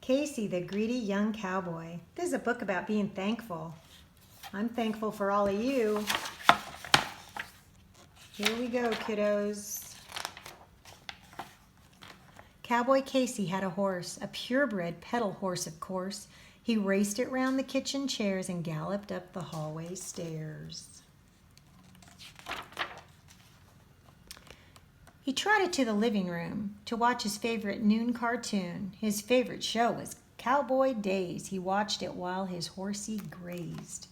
Casey, the Greedy Young Cowboy. This is a book about being thankful. I'm thankful for all of you. Here we go, kiddos. Cowboy Casey had a horse, a purebred pedal horse, of course. He raced it round the kitchen chairs and galloped up the hallway stairs. He trotted to the living room to watch his favorite noon cartoon. His favorite show was Cowboy Days. He watched it while his horsey grazed.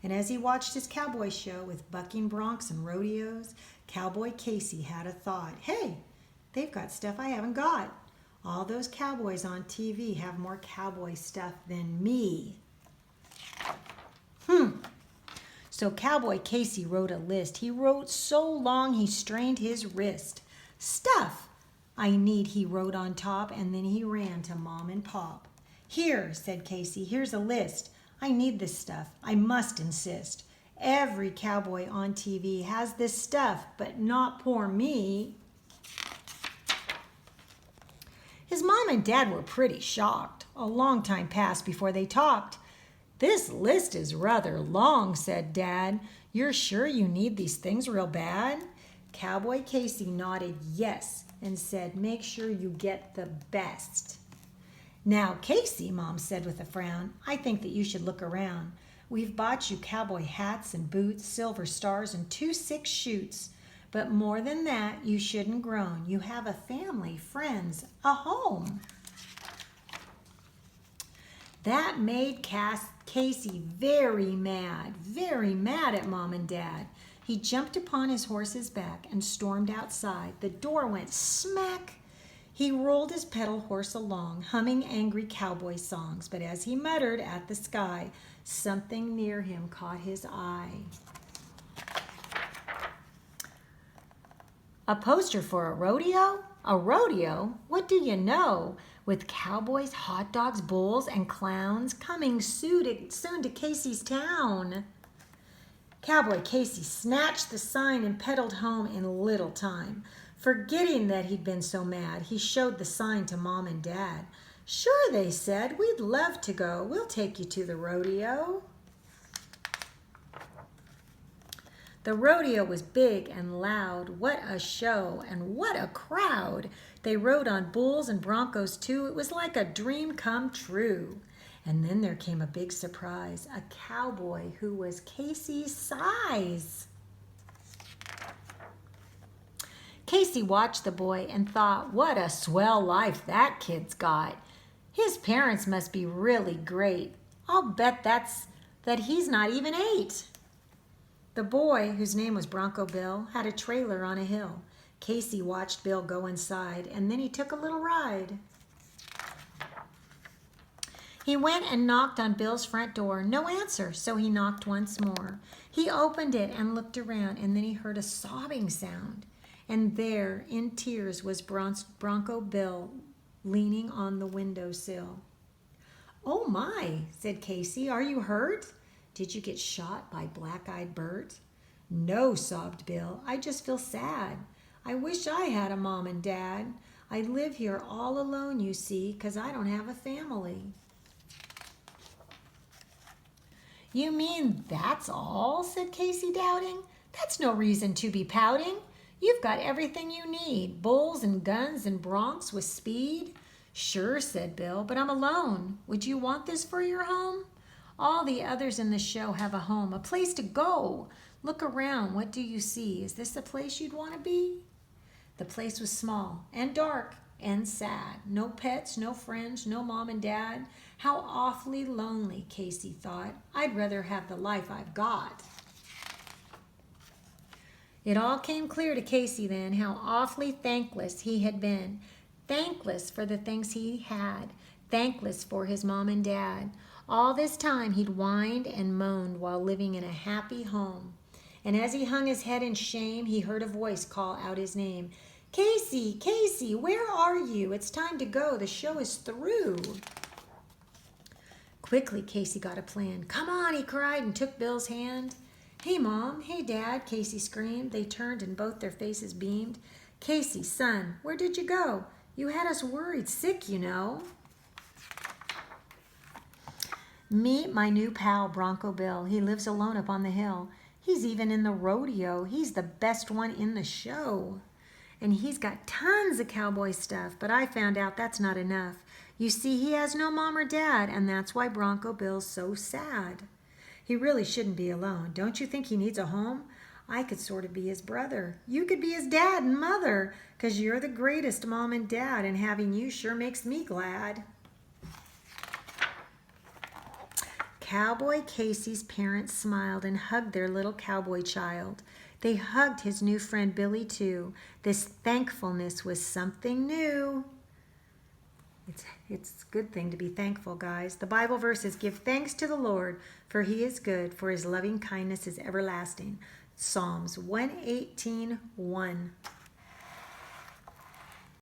And as he watched his cowboy show with bucking broncs and rodeos, Cowboy Casey had a thought. Hey, they've got stuff I haven't got. All those cowboys on TV have more cowboy stuff than me. So Cowboy Casey wrote a list. He wrote so long he strained his wrist. Stuff I need, he wrote on top, and then he ran to Mom and Pop. Here, said Casey, here's a list. I need this stuff. I must insist. Every cowboy on TV has this stuff, but not poor me. His mom and dad were pretty shocked. A long time passed before they talked. This list is rather long, said Dad. You're sure you need these things real bad? Cowboy Casey nodded yes and said, make sure you get the best. Now, Casey, Mom said with a frown, I think that you should look around. We've bought you cowboy hats and boots, silver stars, and 2 6-shoots. But more than that, you shouldn't groan. You have a family, friends, a home. That made Casey very mad at Mom and Dad. He jumped upon his horse's back and stormed outside. The door went smack. He rolled his pedal horse along, humming angry cowboy songs. But as he muttered at the sky, something near him caught his eye. A poster for a rodeo? A rodeo? What do you know? With cowboys, hot dogs, bulls, and clowns coming soon to Casey's town. Cowboy Casey snatched the sign and pedaled home in little time. Forgetting that he'd been so mad, he showed the sign to Mom and Dad. Sure, they said, we'd love to go. We'll take you to the rodeo. The rodeo was big and loud. What a show and what a crowd. They rode on bulls and broncos too. It was like a dream come true. And then there came a big surprise, a cowboy who was Casey's size. Casey watched the boy and thought, what a swell life that kid's got. His parents must be really great. I'll bet that he's not even 8. The boy, whose name was Bronco Bill, had a trailer on a hill. Casey watched Bill go inside, and then he took a little ride. He went and knocked on Bill's front door. No answer, so he knocked once more. He opened it and looked around, and then he heard a sobbing sound. And there, in tears, was Bronco Bill leaning on the windowsill. Oh my, said Casey, are you hurt? Did you get shot by Black-Eyed Bert? No, sobbed Bill. I just feel sad. I wish I had a mom and dad. I live here all alone, you see, 'cause I don't have a family. You mean that's all? Said Casey, doubting. That's no reason to be pouting. You've got everything you need, bulls and guns and broncs with speed. Sure, said Bill, but I'm alone. Would you want this for your home? All the others in the show have a home, a place to go. Look around, what do you see? Is this the place you'd want to be? The place was small and dark and sad. No pets, no friends, no mom and dad. How awfully lonely, Casey thought. I'd rather have the life I've got. It all came clear to Casey then how awfully thankless he had been. Thankless for the things he had. Thankless for his mom and dad. All this time he'd whined and moaned while living in a happy home. And as he hung his head in shame, he heard a voice call out his name. Casey, Casey, where are you? It's time to go. The show is through. Quickly, Casey got a plan. Come on, he cried and took Bill's hand. Hey, Mom. Hey, Dad, Casey screamed. They turned and both their faces beamed. Casey, son, where did you go? You had us worried sick, you know. Meet my new pal, Bronco Bill. He lives alone up on the hill. He's even in the rodeo. He's the best one in the show. And he's got tons of cowboy stuff, but I found out that's not enough. You see, he has no mom or dad, and that's why Bronco Bill's so sad. He really shouldn't be alone. Don't you think he needs a home? I could sort of be his brother. You could be his dad and mother, 'cause you're the greatest mom and dad, and having you sure makes me glad. Cowboy Casey's parents smiled and hugged their little cowboy child. They hugged his new friend Billy too. This thankfulness was something new. It's a good thing to be thankful, guys. The Bible verse is, "Give thanks to the Lord, for he is good, for his loving kindness is everlasting." Psalms 118:1.